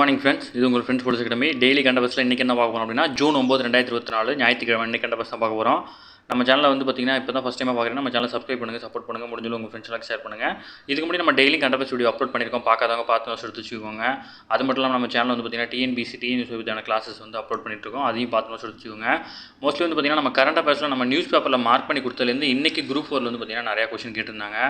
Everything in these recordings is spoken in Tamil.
மார்னிங் ஃப்ரெண்ட்ஸ், இது உங்கள் ஃப்ரெண்ட்ஸ் போலீஸ் அகாடமி. டெய்லி கண்ட பஸ்ஸில் இன்றைக்கி என்ன பார்க்க போகிறோம் அப்படின்னா ஜூன் 9, 2024 ஞாயிற்றுக்கிழமை இன்றைக்கி கண்ட பஸ் தான் பார்க்க போகிறோம். நம்ம சேனலில் வந்து பார்த்திங்கன்னா இப்போ தான் ஃபஸ்ட் டைமாக பார்க்குறேன். நம்ம சேனல் சப்ஸ்கிரைப் பண்ணுங்கள், சப்போர்ட் பண்ணுங்கள், முடிஞ்சளவு உங்கள் ஃப்ரெண்ட்ஸ்லாம் ஷேர் பண்ணுங்கள். இதுக்கு முன்னாடி நம்ம டெய்லி கண்ட பஸ் வீடியோ அப்லோட் பண்ணியிருக்கோம். பார்க்காதவங்க பார்த்து நோட்ஸ் எடுத்து வச்சுக்கோங்க. அது மட்டும் இல்லாமல் நம்ம சேனல் வந்து பார்த்திங்கன்னா டிஎன்பிசி டிஎன்யூஎஸ்க்கான கிளாஸஸ் வந்து அப்லோட் பண்ணிட்டுருக்கோம். அதையும் பார்த்து நோட்ஸ் எடுத்து வச்சுக்கோங்க. மோஸ்ட்லி வந்து பார்த்திங்கன்னா நம்ம கரண்ட் அஃபேர்ஸில் நம்ம நியூஸ் பேப்பரில் மார்க் பண்ணி கொடுத்ததுலேருந்து இன்றைக்கி குரூப் 4 வந்து பார்த்திங்கன்னா நிறையா கொஷின் கேட்டிருந்தாங்க.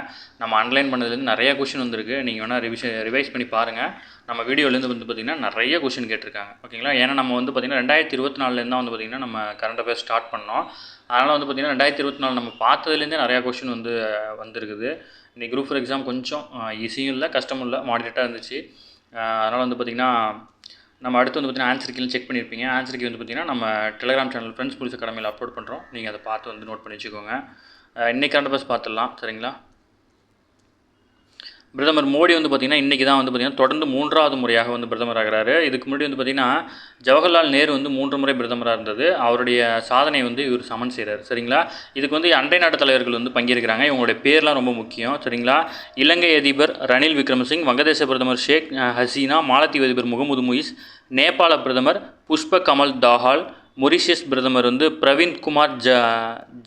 நம்ம ஆன்லைன் பண்ணதுலேருந்து நிறையா கொஷின் வந்துருக்கு. நீங்கள் வேணால் ரிவைஸ் பண்ணி பாருங்கள். நம்ம வீடியோலேருந்து வந்து பார்த்திங்கன்னா நிறைய கொஷின் கேட்டிருக்காங்க. ஓகேங்களா? ஏன்னா நம்ம வந்து பார்த்திங்கன்னா 2024 தான் வந்து பார்த்திங்கன்னா நம்ம கரண்ட் அஃபேர்ஸ் ஸ்டார்ட் பண்ணோம். அதனால் வந்து பார்த்திங்கன்னா 2024 நம்ம பார்த்ததுலேருந்தே நிறையா கொஷின் வந்து வந்திருக்குது. இன்றைக்கி குரூப் 4 எக்ஸாம் கொஞ்சம் ஈஸியும் இல்லை, கஷ்டமும் இல்லை, மாடரேட்டாக இருந்துச்சு. அதனால் வந்து பார்த்திங்கன்னா நம்ம அடுத்து வந்து பார்த்திங்கன்னா ஆன்சர் கீழே செக் பண்ணியிருப்பீங்க. ஆன்சர் கீ வந்து பார்த்திங்கன்னா நம்ம டெலிகிராம் சேனல் ஃப்ரெண்ட்ஸ் போலீஸ் அகாடமியில் அப்லோட் பண்ணுறோம். நீங்கள் அதை பார்த்து வந்து நோட் பண்ணி வச்சுக்கோங்க. இன்றைக்கி கரண்ட் அஃபேர்ஸ் பார்த்துடலாம். சரிங்களா? பிரதமர் மோடி வந்து பார்த்திங்கன்னா இன்றைக்கி தான் வந்து பார்த்திங்கன்னா தொடர்ந்து 3வது முறையாக வந்து பிரதமர் ஆகிறாரு. இதுக்கு முன்னாடி வந்து பார்த்திங்கன்னா ஜவஹர்லால் நேரு வந்து 3 முறை பிரதமராக இருந்தது. அவருடைய சாதனை வந்து இவர் சமன் செய்கிறார். சரிங்களா? இதுக்கு வந்து அண்டை நாட்டு தலைவர்கள் வந்து பங்கேற்கிறாங்க. இவங்களுடைய பேர்லாம் ரொம்ப முக்கியம். சரிங்களா? இலங்கை அதிபர் ரணில் விக்ரமசிங், வங்கதேச பிரதமர் ஷேக் ஹசீனா, மாலத்தீவு அதிபர் முகமது முயிஸ், நேபாள பிரதமர் புஷ்ப கமல் தாஹால், மொரிஷியஸ் பிரதமர் வந்து பிரவீன் குமார்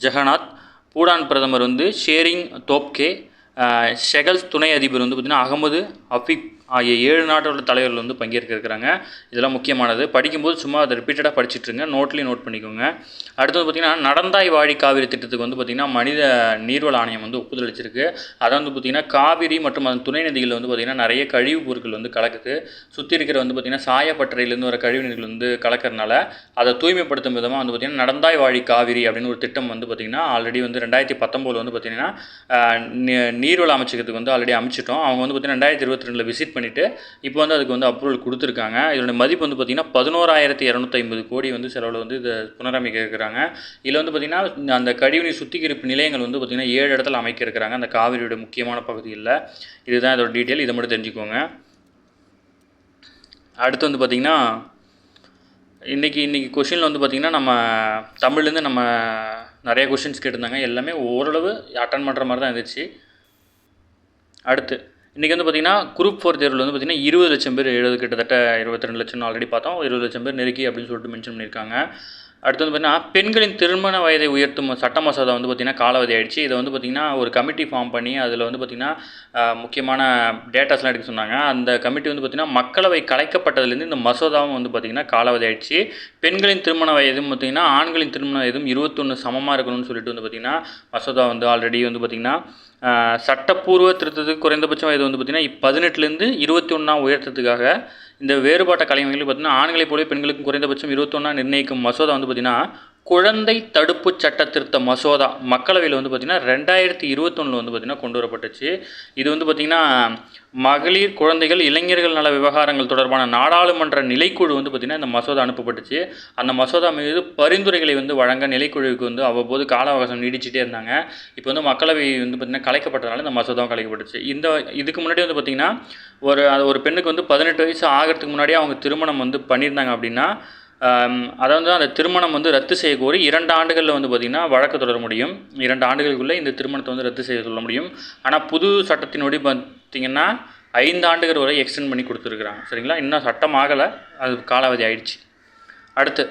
ஜெகநாத், பூடான் பிரதமர் வந்து ஷேரிங் தோப்கே, ஷெகல்ஸ் துணை அதிபர் வந்து பார்த்திங்கன்னா அகமது அஃபிக் ஆகிய 7 நாட்டோட தலைவர்கள் வந்து பங்கேற்க இருக்கிறாங்க. இதெல்லாம் முக்கியமானது. படிக்கும்போது சும்மா அதை ரிப்பீட்டடாக படிச்சுட்ருங்க, நோட்லேயும் நோட் பண்ணிக்கோங்க. அடுத்து வந்து பார்த்திங்கன்னா நடந்தாய் வாழி காவிரி திட்டத்துக்கு வந்து பார்த்திங்கன்னா மனித நீர்வள ஆணையம் வந்து ஒப்புதல் அளிச்சிருக்கு. அதை வந்து பார்த்திங்கன்னா காவிரி மற்றும் அதன் துணை நதிகளில் வந்து பார்த்திங்கன்னா நிறைய கழிவுப் பொருட்கள் வந்து கலக்குது. சுற்றி இருக்கிற வந்து பார்த்திங்கன்னா சாயப்பட்டறையிலேருந்து வர கழிவு நீர்கள் வந்து கலக்கிறதுனால அதை தூய்மைப்படுத்தும் விதமாக வந்து பார்த்திங்கன்னா நடந்தாய் வாழி காவிரி அப்படின்னு ஒரு திட்டம் வந்து பார்த்திங்கன்னா ஆல்ரெடி வந்து 2019 வந்து பார்த்திங்கன்னா நீர்வள அமைச்சகத்துக்கு வந்து ஆல்ரெடி அமைச்சிட்டோம். அவங்க வந்து பார்த்திங்கன்னா 2022 விசிட் பண்ணிவிட்டு இப்போ வந்து அதுக்கு வந்து அப்ரூவல் கொடுத்துருக்காங்க. இதோட மதிப்பு வந்து பார்த்திங்கன்னா 11,250 கோடி வந்து செலவில் வந்து இதை புனரமைக்க இருக்கிறாங்க. இதில் வந்து பார்த்திங்கன்னா அந்த கழிவுநீர் சுத்திகரிப்பு நிலையங்கள் வந்து பார்த்திங்கன்னா 7 இடத்துல அமைக்க இருக்கிறாங்க அந்த காவிரியோட முக்கியமான பகுதியில். இதுதான் இதோட டீட்டெயில். இதை மட்டும் தெரிஞ்சுக்கோங்க. அடுத்து வந்து பார்த்திங்கன்னா இன்றைக்கி கொஷினில் வந்து பார்த்திங்கன்னா நம்ம தமிழ்லேருந்து நம்ம நிறைய கொஷின்ஸ் கேட்டிருந்தாங்க. எல்லாமே ஓரளவு அட்டன் பண்ணுற மாதிரி தான் இருந்துச்சு. அடுத்து இன்றைக்கி வந்து பார்த்திங்கன்னா குரூப் 4 தேர்வில் வந்து பார்த்திங்கன்னா 20 லட்சம் பேர் எழுது, கிட்டத்தட்ட 22 லட்சம் ஆல்ரெடி பார்த்தோம். 20 லட்சம் பேர் நெருக்கி அப்படின்னு சொல்லிட்டு மென்ஷன் பண்ணியிருக்காங்க. அடுத்து வந்து பார்த்திங்கன்னா பெண்களின் திருமண வயதை உயர்த்தும் சட்ட மசோதா வந்து பார்த்திங்கன்னா காலாவதி ஆகிடுச்சு. இதை வந்து பார்த்திங்கன்னா ஒரு கமிட்டி ஃபார்ம் பண்ணி அதில் வந்து பார்த்திங்கன்னா முக்கியமான டேட்டாஸ்லாம் எடுக்க சொன்னாங்க. அந்த கமிட்டி வந்து பார்த்திங்கன்னா மக்களவை கலைக்கப்பட்டதுலேருந்து இந்த மசோதாவும் வந்து பார்த்திங்கன்னா காலாவதி ஆகிடுச்சு. பெண்களின் திருமண வயதும் பார்த்திங்கன்னா ஆண்களின் திருமண வயதும் 21 சமமாக இருக்கணும்னு சொல்லிட்டு வந்து பார்த்திங்கன்னா மசோதா வந்து ஆல்ரெடி வந்து பார்த்திங்கன்னா சட்டப்பூர்வ திருத்தத்துக்கு குறைந்தபட்சம் வயது வந்து பார்த்திங்கன்னா 18லேருந்து 21 உயர்த்தத்துக்காக இந்த வேறுபாட்ட கலைஞர்கள் பார்த்திங்கன்னா ஆண்களைப் போலவே பெண்களுக்கும் குறைந்தபட்சம் 21 நிர்ணயிக்கும் மசோதா வந்து பார்த்திங்கன்னா குழந்தை தடுப்பு சட்ட திருத்த மசோதா மக்களவையில் வந்து பார்த்திங்கன்னா 2021 வந்து பார்த்திங்கன்னா கொண்டு வரப்பட்டுச்சு. இது வந்து பார்த்திங்கன்னா மகளிர், குழந்தைகள், இளைஞர்கள் நல விவகாரங்கள் தொடர்பான நாடாளுமன்ற நிலைக்குழு வந்து பார்த்திங்கன்னா இந்த மசோதா அனுப்பப்பட்டுச்சு. அந்த மசோதா மீது பரிந்துரைகளை வந்து வழங்க நிலைக்குழுவுக்கு வந்து அவ்வப்போது கால அவகாசம் நீடிச்சிட்டே இருந்தாங்க. இப்போ வந்து மக்களவை வந்து பார்த்திங்கன்னா கலைக்கப்பட்டதுனால இந்த மசோதாவும் கலைக்கப்பட்டுச்சு. இதுக்கு முன்னாடி வந்து பார்த்திங்கன்னா ஒரு பெண்ணுக்கு வந்து 18 வயசு ஆகிறதுக்கு முன்னாடியே அவங்க திருமணம் வந்து பண்ணியிருந்தாங்க அப்படின்னா அதை வந்து அந்த திருமணம் வந்து ரத்து செய்ய கோரி 2 ஆண்டுகளில் வந்து பார்த்திங்கன்னா வழக்கு தொடர முடியும். 2 ஆண்டுகளுக்குள்ளே இந்த திருமணத்தை வந்து ரத்து செய்ய சொல்ல முடியும். ஆனால் புது சட்டத்தின்படி பார்த்திங்கன்னா 5 ஆண்டுகள் வரை எக்ஸ்டெண்ட் பண்ணி கொடுத்துருக்குறாங்க. சரிங்களா? இன்னும் சட்டம் ஆகலை, அது காலாவதி ஆயிடுச்சு. அடுத்து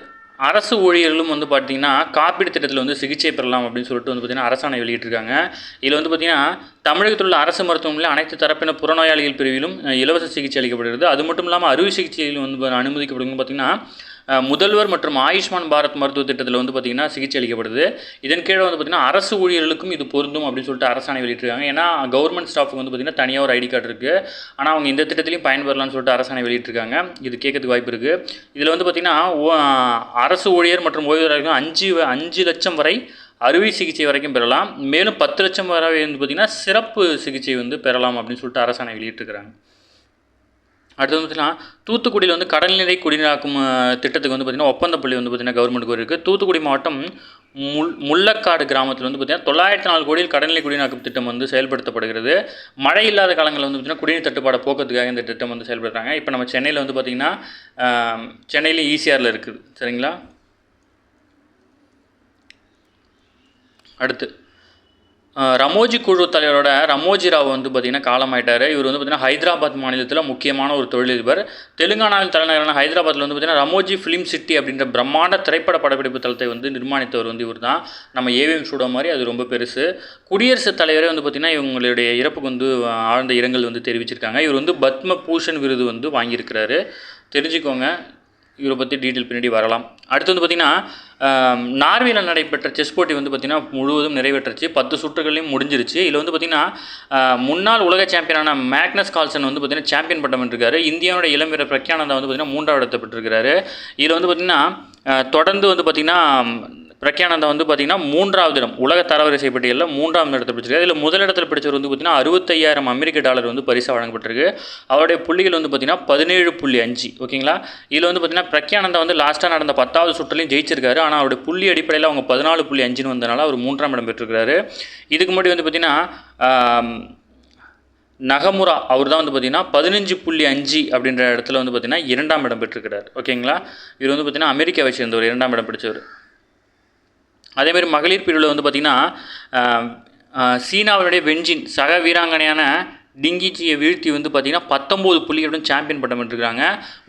அரசு ஊழியர்களும் வந்து பார்த்திங்கன்னா காப்பீடு திட்டத்தில் வந்து சிகிச்சை பெறலாம் அப்படின்னு சொல்லிட்டு வந்து பார்த்திங்கன்னா அரசாணை வெளியிட்டிருக்காங்க. இதில் வந்து பார்த்திங்கன்னா தமிழகத்தில் உள்ள அரசு மருத்துவமனையில் அனைத்து தரப்பின புறநோயாளிகள் பிரிவிலும் இலவச சிகிச்சை அளிக்கப்படுகிறது. அது மட்டும் இல்லாமல் அறுவை சிகிச்சையில் வந்து அனுமதிக்கப்படுகிறது. பார்த்திங்கன்னா முதல்வர் மற்றும் ஆயுஷ்மான் பாரத் மருத்துவ திட்டத்தில் வந்து பார்த்திங்கன்னா சிகிச்சை அளிக்கப்படுது. இதன் கீழே வந்து பார்த்திங்கன்னா அரசு ஊழியர்களுக்கும் இது பொருந்தும் அப்படின்னு சொல்லிட்டு அரசாணை வெளியிட்டிருக்காங்க. ஏன்னா கவர்மெண்ட் ஸ்டாஃபுக்கு வந்து பார்த்திங்கன்னா தனியாக ஒரு ஐடி கார்டு இருக்குது. ஆனால் அவங்க இந்த திட்டத்திலையும் பயன்பெறலாம்னு சொல்லிட்டு அரசாணை வெளியிட்டிருக்காங்க. இது கேட்கறதுக்கு வாய்ப்பு இருக்குது. இதில் வந்து பார்த்திங்கன்னா அரசு ஊழியர் மற்றும் ஓய்வூதியர்கள் 5 லட்சம் வரை அறுவை சிகிச்சை வரைக்கும் பெறலாம். மேலும் 10 லட்சம் வரை வந்து பார்த்திங்கன்னா சிறப்பு சிகிச்சை வந்து பெறலாம் அப்படின்னு சொல்லிட்டு அரசாணை வெளியிட்டிருக்கிறாங்க. அடுத்து வந்து பார்த்திங்கன்னா தூத்துக்குடியில் வந்து கடல்நீரை குடிநீராக்கும் திட்டத்துக்கு வந்து பார்த்திங்கன்னா ஒப்பந்த புள்ளி வந்து பார்த்திங்கன்னா கவர்மெண்ட்டுக்கு இருக்குது. தூத்துக்குடி மாவட்டம் முள்ளக்காடு கிராமத்தில் வந்து பார்த்திங்கன்னா 904 கோடியில் கடல்நீரை குடிநீராக்கும் திட்டம் வந்து செயல்படுத்தப்படுகிறது. மழை இல்லாத காலங்களில் வந்து பார்த்திங்கன்னா குடிநீர் தட்டுப்பாடை போக்குறதுக்காக இந்த திட்டம் வந்து செயல்படுத்துகிறாங்க. இப்போ நம்ம சென்னையில் வந்து பார்த்திங்கன்னா சென்னையில் ஈசிஆரில் இருக்குது. சரிங்களா? அடுத்து ரமோஜி குழு தலைவரோட ரமோஜி ராவ் வந்து பார்த்திங்கன்னா காலமாயிட்டார். இவர் வந்து பார்த்திங்கன்னா ஹைதராபாத் மாநிலத்தில் முக்கியமான ஒரு தொழிலதிபர். தெலுங்கானாவில் தலைநகரான ஹைதராபாத்தில் வந்து பார்த்திங்கன்னா ரமோஜி ஃபிலிம் சிட்டி அப்படின்ற பிரம்மாண்ட திரைப்பட படப்பிடிப்பு தளத்தை வந்து நிர்மாணித்தவர் வந்து இவர் தான். நம்ம ஏவிஎம் ஸ்டூடியோ மாதிரி அது ரொம்ப பெருசு. குடியரசுத் தலைவரே வந்து பார்த்திங்கன்னா இவங்களுடைய இறப்புக்கு வந்து ஆழ்ந்த இரங்கல் வந்து தெரிவிச்சிருக்காங்க. இவர் வந்து பத்ம பூஷன் விருது வந்து வாங்கியிருக்கிறாரு. தெரிஞ்சுக்கோங்க, இவரை பற்றி டீட்டெயில் பின்னாடி வரலாம். அடுத்து வந்து பார்த்திங்கன்னா நார்வேயில் நடைபெற்ற செஸ் போட்டி வந்து பார்த்திங்கன்னா முழுவதும் நிறைவேற்றுச்சு. 10 சுற்றுகளையும் முடிஞ்சிருச்சு. இதில் வந்து பார்த்திங்கன்னா முன்னாள் உலக சாம்பியனான மேக்னஸ் கால்சன் வந்து பார்த்திங்கன்னா சாம்பியன் பட்டம் வென்றிருக்காரு. இந்தியாவோட இளம் வீரர் பிரக்யானந்தா வந்து பார்த்திங்கன்னா 3வது இடத்தை பெற்றிருக்காரு. இதில் வந்து பார்த்திங்கன்னா தொடர்ந்து வந்து பார்த்திங்கன்னா பிரக்யானந்தா வந்து பார்த்திங்கன்னா 3வது இடம் உலக தரவரிசை பட்டியலில் 3வது இடத்தை பிடிச்சிருக்காரு. இதில் முதலிடத்தில் பிடிச்சவர் வந்து பார்த்திங்கன்னா $65,000 வந்து பரிசாக வழங்கப்பட்டிருக்கு. அவருடைய புள்ளிகள் வந்து பார்த்திங்கன்னா 17.5. ஓகேங்களா. இதில் வந்து பார்த்திங்கன்னா பிரக்யானந்தா வந்து லாஸ்ட்டாக நடந்த 10வது சுற்றுலையும் ஜெயிச்சிருக்காரு. ஆனால் அவருடைய புள்ளி அடிப்படையில் அவங்க 14.5 வந்தனால அவர் 3ஆம் இடம் பெற்றிருக்காரு. இதுக்கு முன்னாடி வந்து பார்த்திங்கன்னா நகமுரா அவர் தான் வந்து பார்த்திங்கன்னா 15.5 அப்படின்ற இடத்துல வந்து பார்த்திங்கன்னா 2ஆம் இடம் பெற்றிருக்கிறார். ஓகேங்களா. இவர் வந்து பார்த்திங்கன்னா அமெரிக்காவை சேர்ந்தவர், 2ஆம் இடம் பிடிச்சவர். அதேமாதிரி மகளிர் பிரிவில் வந்து பார்த்திங்கன்னா சீனாவுடைய வென்ஜின் சக வீராங்கனையான டிங்கிச்சியை வீழ்த்தி வந்து பார்த்திங்கன்னா 19 புள்ளிகளுடன் சாம்பியன் பட்டம் பெற்றிருக்காங்க.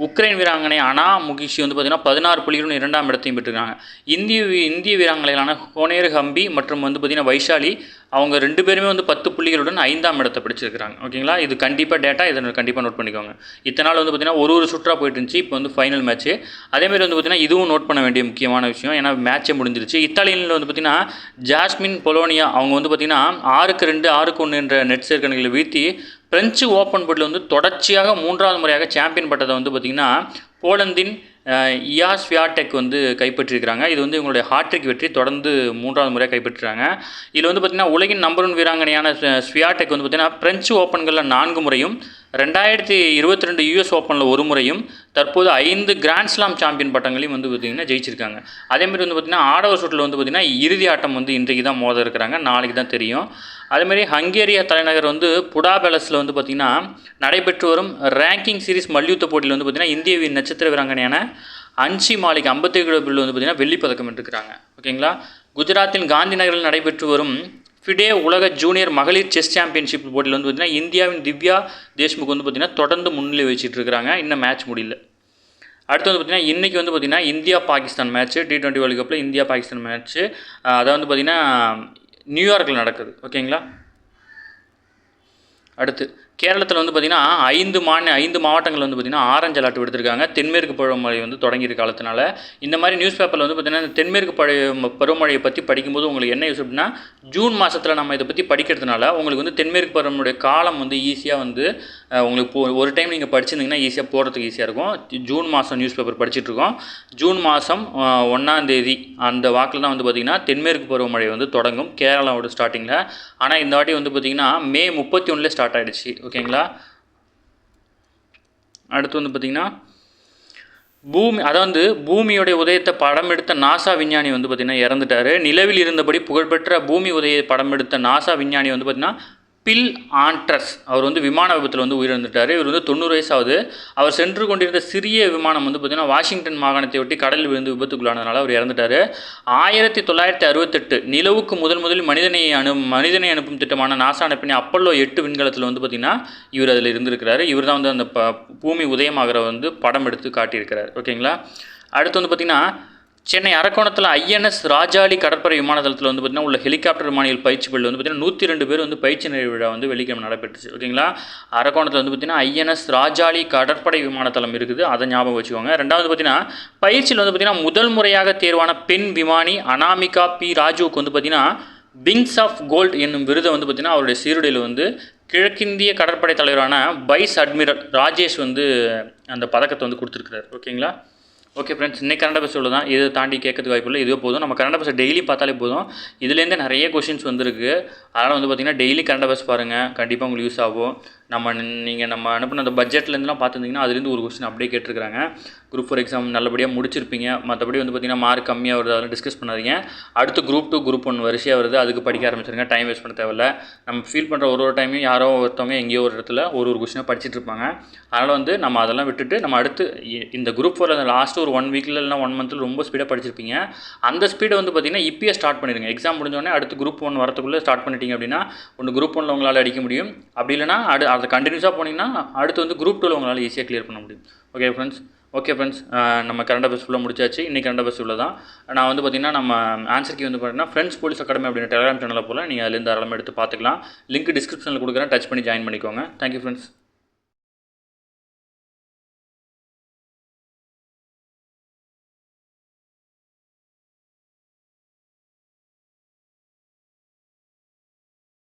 உக்ரைன் வீராங்கனை அனா முகிஷி வந்து பார்த்திங்கன்னா 16 புள்ளிகளுடன் 2ஆம் இடத்தையும் பெற்றிருக்காங்க. இந்திய வீராங்கனைகளான கோனேர் ஹம்பி மற்றும் வந்து பார்த்திங்கன்னா வைஷாலி அவங்க 2 பேருமே வந்து 10 புள்ளிகளுடன் 5ஆம் இடத்தை பிடிச்சிருக்காங்க. ஓகேங்களா. இது கண்டிப்பாக டேட்டா, இதை கண்டிப்பாக நோட் பண்ணிக்கோங்க. இத்தனை நாள் வந்து பார்த்திங்கன்னா ஒரு சுற்றாக போயிட்டு இருந்துச்சு. இப்போ வந்து ஃபைனல் மேட்ச்சு. அதேமாதிரி வந்து பார்த்திங்கன்னா இதுவும் நோட் பண்ண வேண்டிய முக்கியமான விஷயம், ஏன்னா மேட்ச்சே முடிஞ்சிருச்சு. இத்தாலியில் வந்து பார்த்திங்கன்னா ஜாஸ்மின் பொலோனியா அவங்க வந்து பார்த்திங்கன்னா 6-2 6-1 என்ற நெட் சேர்க்கணைகளை வீழ்த்தி பிரெஞ்சு ஓப்பன் போட்டியில் வந்து தொடர்ச்சியாக 3வது முறையாக சாம்பியன் பட்டத்தை வந்து பார்த்திங்கன்னா போலந்தின் இயா ஸ்வியாடெக் வந்து கைப்பற்றிருக்கிறாங்க. இது வந்து இவங்களுடைய ஹாட்ரிக் வெற்றி, தொடர்ந்து 3வது முறையாக கைப்பற்றுறாங்க. இதில் வந்து பார்த்திங்கன்னா உலகின் நம்பர் 1 வீராங்கனையான ஸ்வியாடெக் வந்து பார்த்திங்கன்னா பிரெஞ்சு ஓப்பன்களில் 4 முறையும் 2022 யூஎஸ் ஓப்பனில் 1 முறையும் தற்போது 5 கிராண்ட் ஸ்லாம் சாம்பியன் பட்டங்களையும் வந்து பார்த்திங்கன்னா ஜெயிச்சிருக்காங்க. அதேமாதிரி வந்து பார்த்திங்கன்னா ஆடவர் சுற்றில் வந்து பார்த்திங்கன்னா இறுதி ஆட்டம் வந்து இன்றைக்கு தான் மோத இருக்கிறாங்க, நாளைக்கு தான் தெரியும். அதேமாதிரி ஹங்கேரியா தலைநகர் வந்து புடாபெலஸில் வந்து பார்த்திங்கன்னா நடைபெற்று வரும் ரேங்கிங் சீரிஸ் மல்யுத்த போட்டியில் வந்து பார்த்திங்கன்னா இந்தியாவின் நட்சத்திர வீராங்கனையான அன்ஷி மாலிக் 57 கிலோ பில் வந்து பார்த்திங்கன்னா வெள்ளிப்பதக்கம் வென்றிருக்கிறாங்க. ஓகேங்களா. குஜராத்தின் காந்தி நகரில் நடைபெற்று வரும் ஃபிடே உலக ஜூனியர் மகளிர் செஸ் சாம்பியன்ஷிப் போட்டியில் வந்து பார்த்திங்கன்னா இந்தியாவின் திவ்யா தேஷ்முக் வந்து பார்த்திங்கன்னா தொடர்ந்து முன்னிலை வச்சுட்டு இருக்கிறாங்க. இன்னும் மேட்ச் முடியல. அடுத்து வந்து பார்த்திங்கன்னா இன்றைக்கி வந்து பார்த்திங்கன்னா India Pakistan match, T20 world கப்பில் இந்தியா பாகிஸ்தான் மேட்ச்சு. அதை வந்து பார்த்திங்கன்னா நியூயார்க்கில் நடக்குது. ஓகேங்களா. அடுத்து கேரளத்தில் வந்து பார்த்திங்கன்னா 5 மாவட்டங்கள் வந்து பார்த்திங்கன்னா ஆரஞ்சு அலர்ட் விடுத்திருக்காங்க. தென்மேற்கு பருவமழை வந்து தொடங்கிய காலத்தினால இந்த மாதிரி நியூஸ் பேப்பரில் வந்து பார்த்திங்கன்னா தென்மேற்கு பருவமழையை பற்றி படிக்கும்போது உங்களுக்கு என்ன யூஸ் அப்படின்னா, ஜூன் மாதத்தில் நம்ம இதை பற்றி படிக்கிறதுனால உங்களுக்கு வந்து தென்மேற்கு பருவமழை காலம் வந்து ஈஸியாக வந்து உங்களுக்கு ஒரு டைம் நீங்கள் படிச்சிருந்தீங்கன்னா ஈஸியாக போகிறதுக்கு ஈஸியாக இருக்கும். ஜூன் மாதம் நியூஸ் பேப்பர் படிச்சுட்ருக்கோம். ஜூன் மாதம் 1ஆம் தேதி அந்த வாக்கில் தான் வந்து பார்த்திங்கன்னா தென்மேற்கு பருவமழை வந்து தொடங்கும் கேரளாவோட ஸ்டார்டிங்கில். ஆனால் இந்த வாட்டி வந்து பார்த்திங்கன்னா மே 31 ஸ்டார்ட் ஆகிடுச்சு. ஓகேங்களா. அடுத்து வந்து பார்த்திங்கன்னா பூமியோடைய உதயத்தை படம் எடுத்த நாசா விஞ்ஞானி வந்து பார்த்திங்கன்னா இறந்துட்டார். நிலவில் இருந்தபடி புகழ்பெற்ற பூமி உதய படம் எடுத்த நாசா விஞ்ஞானி வந்து பார்த்திங்கன்னா பில் ஆண்ட்ரஸ் அவர் வந்து விமான விபத்தில் வந்து உயிரிழந்துட்டார். இவர் வந்து 90 வயசாகுது. அவர் சென்று கொண்டிருந்த சிறிய விமானம் வந்து பார்த்திங்கன்னா வாஷிங்டன் மாகாணத்தை ஒட்டி கடலில் விழுந்து விபத்துக்குள்ளானதுனால அவர் இறந்துட்டார். 1968 நிலவுக்கு முதலில் மனிதனை அனுப்பும் திட்டமான நாசா அனுப்பின அப்பல்லோ 8 விண்கலத்தில் வந்து பார்த்திங்கன்னா இவர் அதில் இருந்திருக்கிறார். இவர் தான் வந்து அந்த பூமி உதயமாகிற வந்து படம் எடுத்து காட்டியிருக்கிறார். ஓகேங்களா. அடுத்து வந்து பார்த்திங்கன்னா சென்னை அரக்கோணத்தில் ஐஎன்எஸ் ராஜாளி கடற்படை விமான தளத்தில் வந்து பார்த்திங்கன்னா உள்ள ஹெலிகாப்டர் விமானிகள் பயிற்சி பள்ளி வந்து பார்த்திங்கன்னா 102 பேர் வந்து பயிற்சி நிறைவு விழா வந்து வெள்ளிக்கிழமை நடைபெற்றுச்சு. ஓகேங்களா. அரக்கோணத்தில் வந்து பார்த்திங்கன்னா ஐஎன்எஸ் ராஜாளி கடற்படை விமான தளம் இருக்குது, அதை ஞாபகம் வச்சுக்கோங்க. ரெண்டாவது பார்த்திங்கன்னா பயிற்சியில் வந்து பார்த்திங்கன்னா முதல் முறையாக தேர்வான பெண் விமானி அனாமிகா பி ராஜுவுக்கு வந்து பார்த்திங்கன்னா விங்ஸ் ஆஃப் கோல்டு என்னும் விருதை வந்து பார்த்திங்கன்னா அவருடைய சீருடையில் வந்து கிழக்கிந்திய கடற்படை தலைவரான வைஸ் அட்மிரல் ராஜேஷ் வந்து அந்த பதக்கத்தை வந்து கொடுத்துருக்கிறார். ஓகேங்களா. ஓகே ஃப்ரெண்ட்ஸ், இன்றைக்கி கரண்ட் அஃபேர்ஸ் உள்ள தான். இதை தாண்டி கேட்கறதுக்கு வாய்ப்பு இல்லை, இதுவே போதும். நம்ம கரண்ட் அஃபேர்ஸ் டெய்லி பார்த்தாலே போதும். இதுலேருந்து நிறைய கொஷின்ஸ் வந்துருக்கு. அதனால் வந்து பார்த்திங்கன்னா டெய்லி கரண்ட் அஃபேர்ஸ் பாருங்கள், கண்டிப்பாக உங்களுக்கு யூஸ் ஆகும். நீங்கள் நம்ம அனுப்பின அந்த பட்ஜெட்லேருந்துலாம் பார்த்துருந்தீங்கன்னா அதுலேருந்து ஒரு கொஸ்டின் அப்படியே கேட்டிருக்காங்க. குரூப் 4 எக்ஸாம் நல்லபடியாக முடிச்சிருப்பீங்க. மற்றபடி வந்து பார்த்திங்கன்னா மார்க் கம்மியாக வருது, அதெல்லாம் டிஸ்கஸ் பண்ணாதீங்க. அடுத்து குரூப் 2 குரூப் 1 வரிசையாக வருது, அதுக்கு படிக்க ஆரம்பிச்சிருங்க. டைம் வேஸ்ட் பண்ண தேவையில்ல. நம்ம ஃபீல் பண்ணுற ஒரு டைமையும் யாரோ ஒருத்தவங்க எங்கேயோ ஒரு இடத்துல ஒரு கொஸ்டினாக படிச்சுட்டு இருப்பாங்க. அதனால் வந்து நம்ம அதெல்லாம் விட்டுட்டு நம்ம அடுத்து இந்த குரூப் 4 லாஸ்ட்டு ஒரு 1 வீக்கில் இல்லைனா 1 மந்தில் ரொம்ப ஸ்பீடாக படிச்சிருப்பீங்க. அந்த ஸ்பீடை வந்து பார்த்திங்கன்னா இப்பயே ஸ்டார்ட் பண்ணிடுங்க. எக்ஸாம் முடிஞ்சோடனே அடுத்து குரூப் 1 வரத்துக்குள்ளே ஸ்டார்ட் பண்ணிட்டீங்க அப்படின்னா ஒன்று குரூப் 1 உங்களால் அடிக்க முடியும். அப்படி இல்லைனா அதை கண்டினியூஸாக போனீங்கன்னா அடுத்து வந்து குரூப் 2 உங்களால் ஈஸியாக கிளியர் பண்ண முடியும். ஓகே ஃப்ரெண்ட்ஸ், நம்ம கரண்ட் அஃபேர்ஸ் ஃபுல்லாக முடிச்சாச்சு. இன்றைக்கி கரண்ட் அஃபேர்ஸ் இவ்வளோ தான். நான் வந்து பார்த்திங்கன்னா நம்ம ஆன்சர் கீ வந்து பார்த்தீங்கன்னா ஃப்ரெண்ட்ஸ் போலீஸ் அகாடமி அப்படின்ற டெலிகிராம் சேனலில் போல் நீங்கள் அதுலேருந்து தாராளமாக எடுத்து பார்த்துக்கலாம். லிங்க் டிஸ்கிரிப்ஷனில் கொடுக்குறேன், டச் பண்ணி ஜாயின் பண்ணிக்கோங்க. Thank you friends.